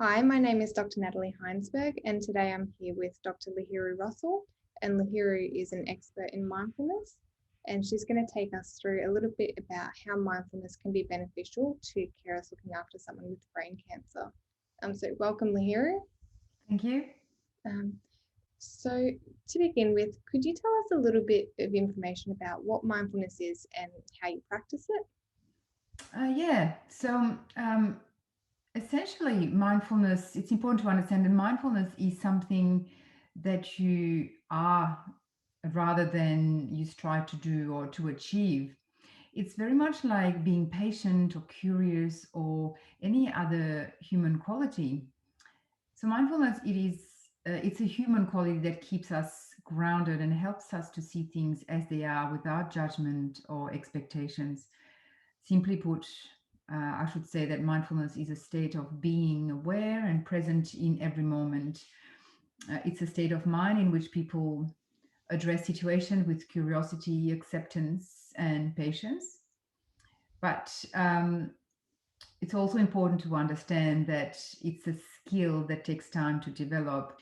Hi, my name is Dr. Natalie Heinsberg, and today I'm here with Dr. Lahiru Russell. And Lahiru is an expert in mindfulness, and she's going to take us through a little bit about how mindfulness can be beneficial to carers looking after someone with brain cancer. So welcome, Lahiru. Thank you. Um, so to begin with, could you tell us a little bit of information about what mindfulness is and how you practice it? Yeah. Essentially, mindfulness, it's important to understand that mindfulness is something that you are rather than you strive to do or to achieve. It's very much like being patient or curious or any other human quality. So mindfulness, it's a human quality that keeps us grounded and helps us to see things as they are without judgment or expectations. Simply put, I should say that mindfulness is a state of being aware and present in every moment. It's a state of mind in which people address situations with curiosity, acceptance, and patience. But it's also important to understand that it's a skill that takes time to develop.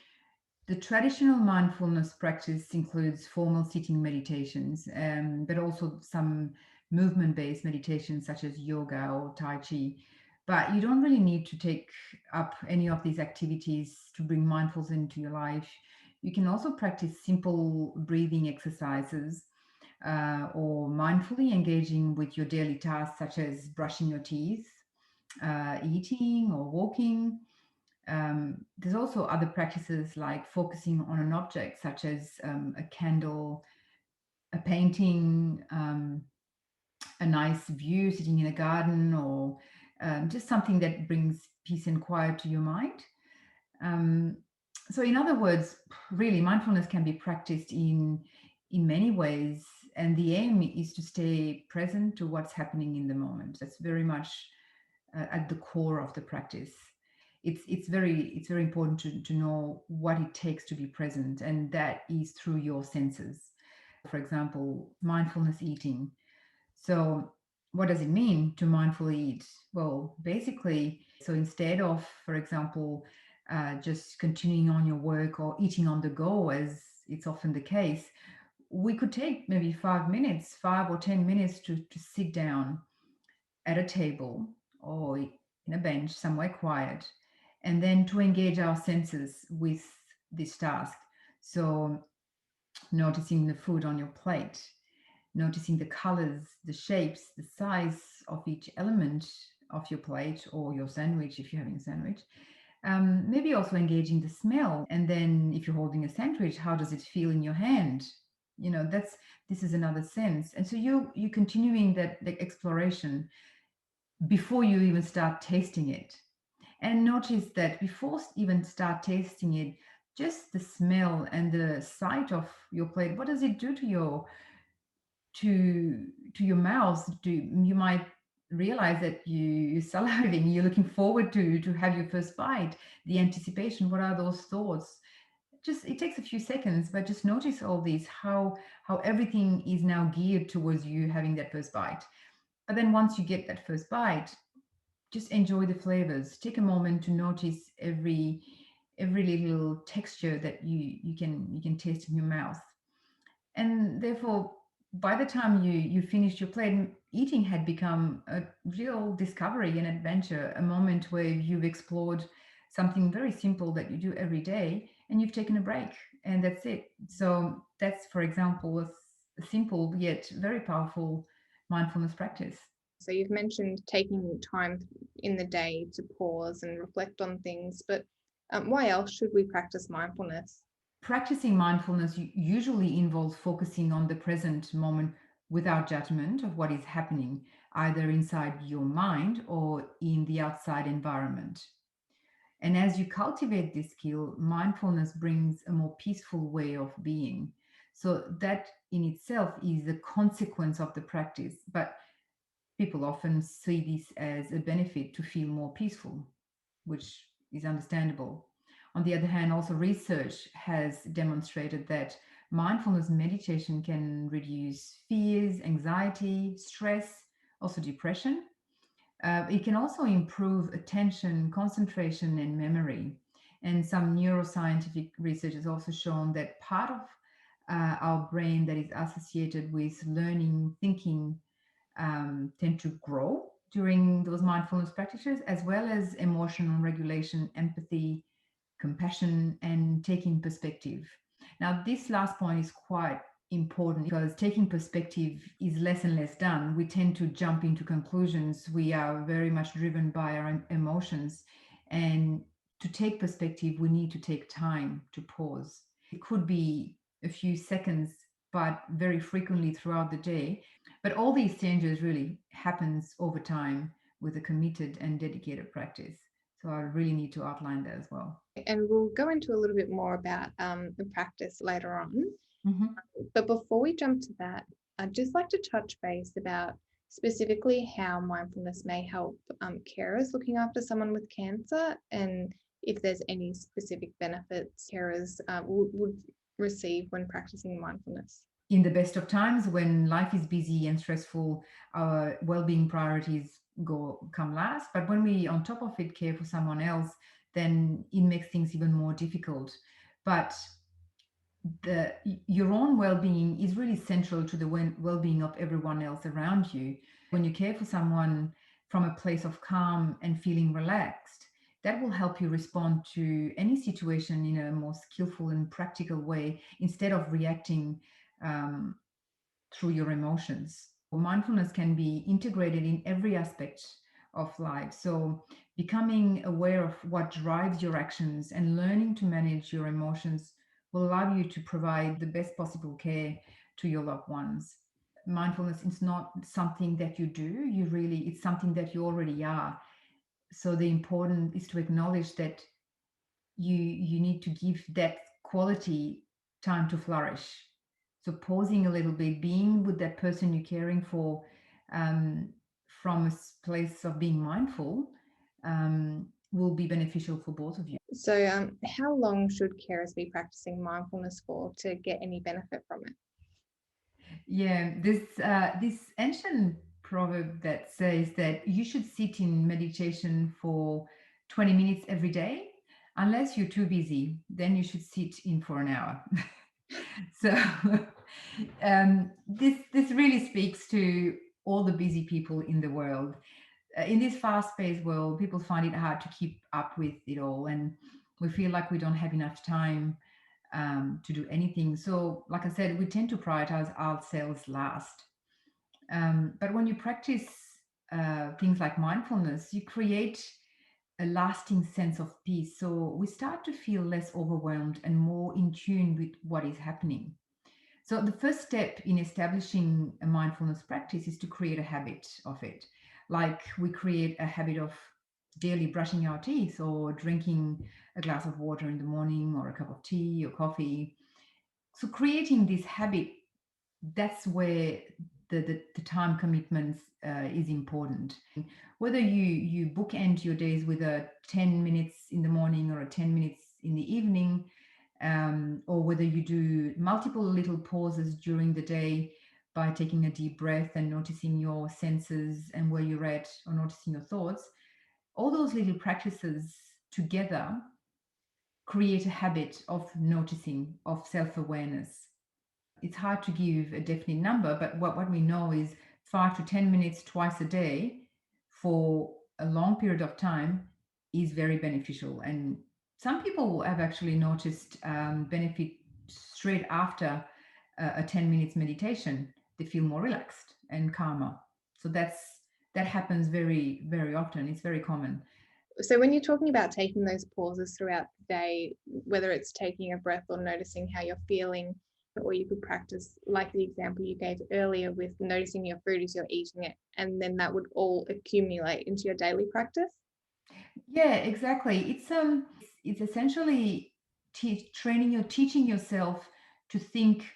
The traditional mindfulness practice includes formal sitting meditations, but also some movement based meditations such as yoga or Tai Chi. But you don't really need to take up any of these activities to bring mindfulness into your life. You can also practice simple breathing exercises or mindfully engaging with your daily tasks, such as brushing your teeth, eating, or walking. There's also other practices like focusing on an object, such as a candle, a painting, a nice view sitting in a garden, or just something that brings peace and quiet to your mind. Um, so, in other words, really, mindfulness can be practiced in many ways, and the aim is to stay present to what's happening in the moment. That's very much at the core of the practice. It's very important to know what it takes to be present, and that is through your senses. For example, mindfulness eating. So, what does it mean to mindfully eat? Well, basically, so instead of, for example, just continuing on your work or eating on the go, as it's often the case, we could take maybe 5 minutes, 5 or 10 minutes to sit down at a table or in a bench somewhere quiet, and then to engage our senses with this task. So, noticing the food on your plate, noticing the colors, the shapes, the size of each element of your plate or your sandwich if you're having a sandwich. Maybe also engaging the smell, and then if you're holding a sandwich, how does it feel in your hand? That's this is another sense, and so you continuing that the exploration before you even start tasting it. And notice that before even start tasting it, just the smell and the sight of your plate, what does it do to your mouth? You might realize that you're salivating, you're looking forward to have your first bite, the anticipation, what are those thoughts? Just it takes a few seconds, but just notice all these, how everything is now geared towards you having that first bite. But then once you get that first bite, just enjoy the flavors. Take a moment to notice every little texture that you can taste in your mouth. And therefore, by the time you finished your plate, eating had become a real discovery and adventure, a moment where you've explored something very simple that you do every day, and you've taken a break, and that's it. So that's, for example, a simple yet very powerful mindfulness practice. So you've mentioned taking time in the day to pause and reflect on things, but why else should we practice mindfulness? Practicing mindfulness usually involves focusing on the present moment without judgment of what is happening, either inside your mind or in the outside environment. And as you cultivate this skill, mindfulness brings a more peaceful way of being. So, that in itself is a consequence of the practice, but people often see this as a benefit to feel more peaceful, which is understandable. On the other hand, also research has demonstrated that mindfulness meditation can reduce fears, anxiety, stress, also depression. It can also improve attention, concentration, and memory. And some neuroscientific research has also shown that part of our brain that is associated with learning, thinking, tend to grow during those mindfulness practices, as well as emotional regulation, empathy, compassion, and taking perspective. Now, this last point is quite important because taking perspective is less and less done. We tend to jump into conclusions. We are very much driven by our emotions. And to take perspective, we need to take time to pause. It could be a few seconds, but very frequently throughout the day. But all these changes really happens over time with a committed and dedicated practice. So I really need to outline that as well. And we'll go into a little bit more about the practice later on. Mm-hmm. But before we jump to that, I'd just like to touch base about specifically how mindfulness may help carers looking after someone with cancer, and if there's any specific benefits carers would receive when practicing mindfulness. In the best of times, when life is busy and stressful, our well-being priorities go come last. But when we, on top of it, care for someone else, then it makes things even more difficult. But the your own well-being is really central to the well-being of everyone else around you. When you care for someone from a place of calm and feeling relaxed, that will help you respond to any situation in a more skillful and practical way instead of reacting um, through your emotions. Mindfulness can be integrated in every aspect of life. So, becoming aware of what drives your actions and learning to manage your emotions will allow you to provide the best possible care to your loved ones. Mindfulness is not something that you do, it's something that you already are. So, the important is to acknowledge that you need to give that quality time to flourish. So pausing a little bit, being with that person you're caring for, um, from a place of being mindful, will be beneficial for both of you. So, how long should carers be practicing mindfulness for to get any benefit from it? Yeah, this ancient proverb that says that you should sit in meditation for 20 minutes every day. Unless you're too busy, then you should sit in for an hour. So this really speaks to all the busy people in the world. In this fast-paced world, people find it hard to keep up with it all, and we feel like we don't have enough time to do anything. So, like I said, we tend to prioritize ourselves last. But when you practice things like mindfulness, you create a lasting sense of peace. So we start to feel less overwhelmed and more in tune with what is happening. So, the first step in establishing a mindfulness practice is to create a habit of it. Like we create a habit of daily brushing our teeth or drinking a glass of water in the morning or a cup of tea or coffee. So, creating this habit, that's where the time commitments is important. Whether you bookend your days with a 10 minutes in the morning or a 10 minutes in the evening, or whether you do multiple little pauses during the day by taking a deep breath and noticing your senses and where you're at, or noticing your thoughts, all those little practices together create a habit of noticing, of self awareness. It's hard to give a definite number, but what we know is 5 to 10 minutes twice a day for a long period of time is very beneficial. And some people have actually noticed benefit straight after a 10 minutes meditation. They feel more relaxed and calmer. So that happens very, very often. It's very common. So, when you're talking about taking those pauses throughout the day, whether it's taking a breath or noticing how you're feeling, or you could practice, like the example you gave earlier, with noticing your food as you're eating it, and then that would all accumulate into your daily practice. Yeah, exactly. It's essentially teaching yourself to think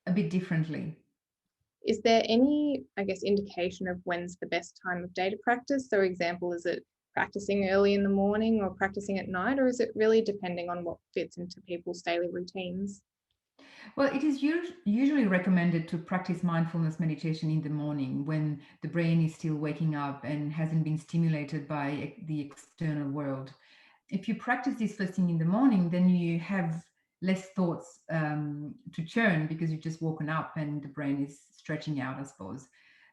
a bit differently. Is there any, I guess, indication of when's the best time of day to practice? So, example, is it practicing early in the morning or practicing at night, or is it really depending on what fits into people's daily routines? Well, it is usually recommended to practice mindfulness meditation in the morning when the brain is still waking up and hasn't been stimulated by the external world. If you practice this first thing in the morning, then you have less thoughts to churn because you've just woken up and the brain is stretching out, I suppose.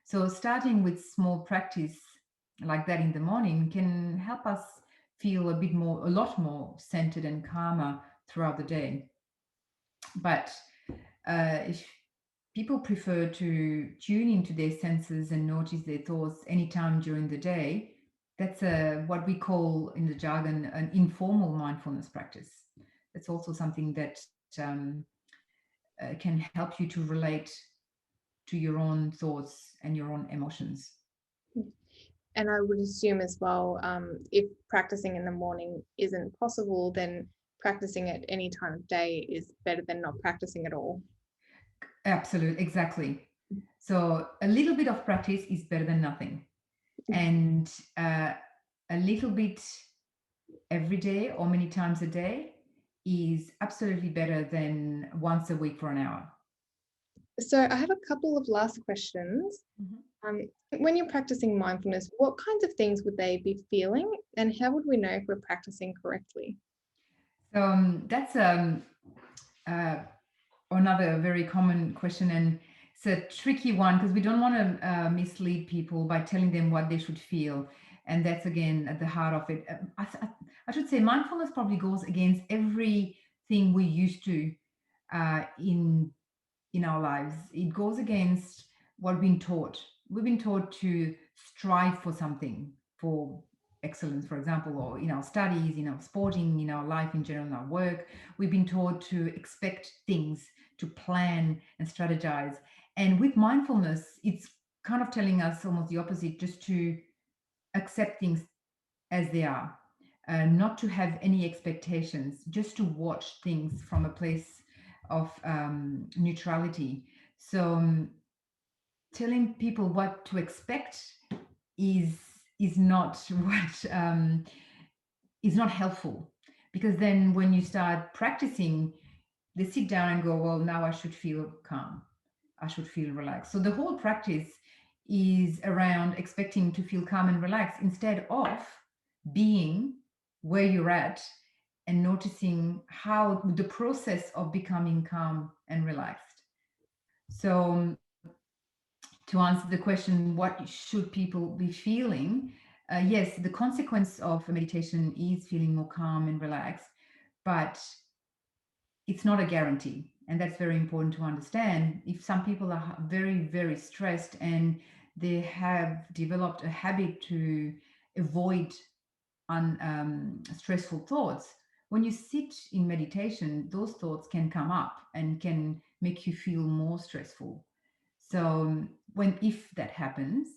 So, starting with small practice like that in the morning can help us feel a lot more centered and calmer throughout the day. But if people prefer to tune into their senses and notice their thoughts anytime during the day, that's what we call in the jargon an informal mindfulness practice. That's also something that can help you to relate to your own thoughts and your own emotions. And I would assume as well, if practicing in the morning isn't possible, then practicing at any time of day is better than not practicing at all. Absolutely, exactly. So a little bit of practice is better than nothing. And a little bit every day or many times a day is absolutely better than once a week for an hour. So I have a couple of last questions. Mhm. Um, when you're practicing mindfulness, what kinds of things would they be feeling, and how would we know if we're practicing correctly? So that's uh, another very common question, and it's a tricky one because we don't want to mislead people by telling them what they should feel, and that's again at the heart of it. I should say mindfulness probably goes against everything we used to in our lives. It goes against what we've been taught. We've been taught to strive for something, for excellence, for example, or in our studies, in our sporting, in our life in general, in our work. We've been taught to expect things, to plan and strategize. And with mindfulness, it's kind of telling us almost the opposite, just to accept things as they are, not to have any expectations, just to watch things from a place of neutrality. So telling people what to expect is not what is not helpful, because then when you start practicing, they sit down and go, well, now I should feel calm, I should feel relaxed. So the whole practice is around expecting to feel calm and relaxed instead of being where you're at and noticing how the process of becoming calm and relaxed. So to answer the question, what should people be feeling? Yes, the consequence of a meditation is feeling more calm and relaxed, but it's not a guarantee. And that's very important to understand. If some people are very, very stressed and they have developed a habit to avoid stressful thoughts, when you sit in meditation, those thoughts can come up and can make you feel more stressful. So when if that happens,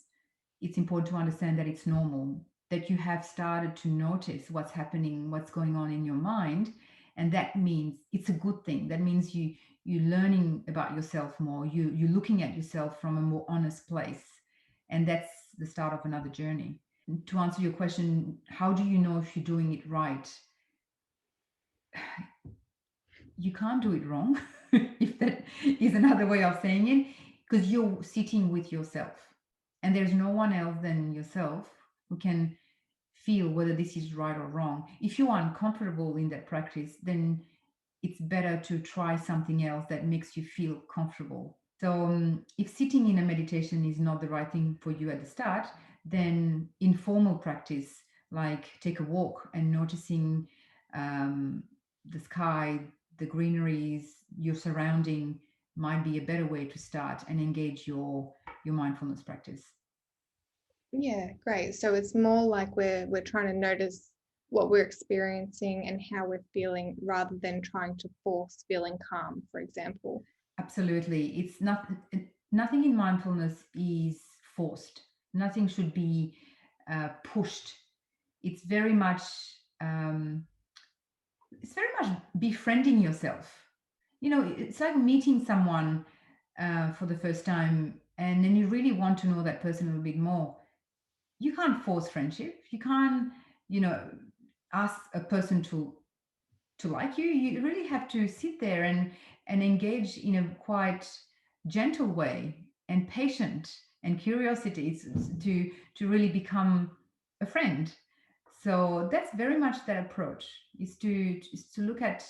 it's important to understand that it's normal, that you have started to notice what's happening, what's going on in your mind, and that means it's a good thing. That means you're learning about yourself more. You're looking at yourself from a more honest place, and that's the start of another journey. To answer your question, how do you know if you're doing it right? You can't do it wrong, if that is another way of saying it, because you're sitting with yourself, and there's no one else than yourself who can feel whether this is right or wrong. If you are uncomfortable in that practice, then it's better to try something else that makes you feel comfortable. So, if sitting in a meditation is not the right thing for you at the start, then informal practice, like take a walk and noticing um, the sky, the greeneries, your surrounding, might be a better way to start and engage your mindfulness practice. Yeah, great. So it's more like we're trying to notice what we're experiencing and how we're feeling rather than trying to force feeling calm, for example. Absolutely. It's not nothing in mindfulness is forced. Nothing should be pushed. It's very much um, it's very much befriending yourself. You know, it's like meeting someone for the first time, and then you really want to know that person a little bit more. You can't force friendship. You can't, you know, ask a person to like you. You really have to sit there and engage in a quite gentle way and patient and curiosity to really become a friend. So that's very much that approach, is to look at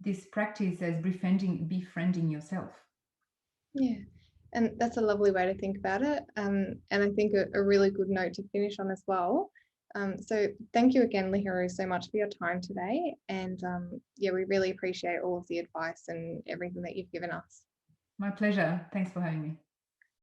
this practice as befriending yourself. Yeah, and that's a lovely way to think about it. And I think a really good note to finish on as well. So thank you again, Lihiru, so much for your time today. And yeah, we really appreciate all of the advice and everything that you've given us. My pleasure. Thanks for having me.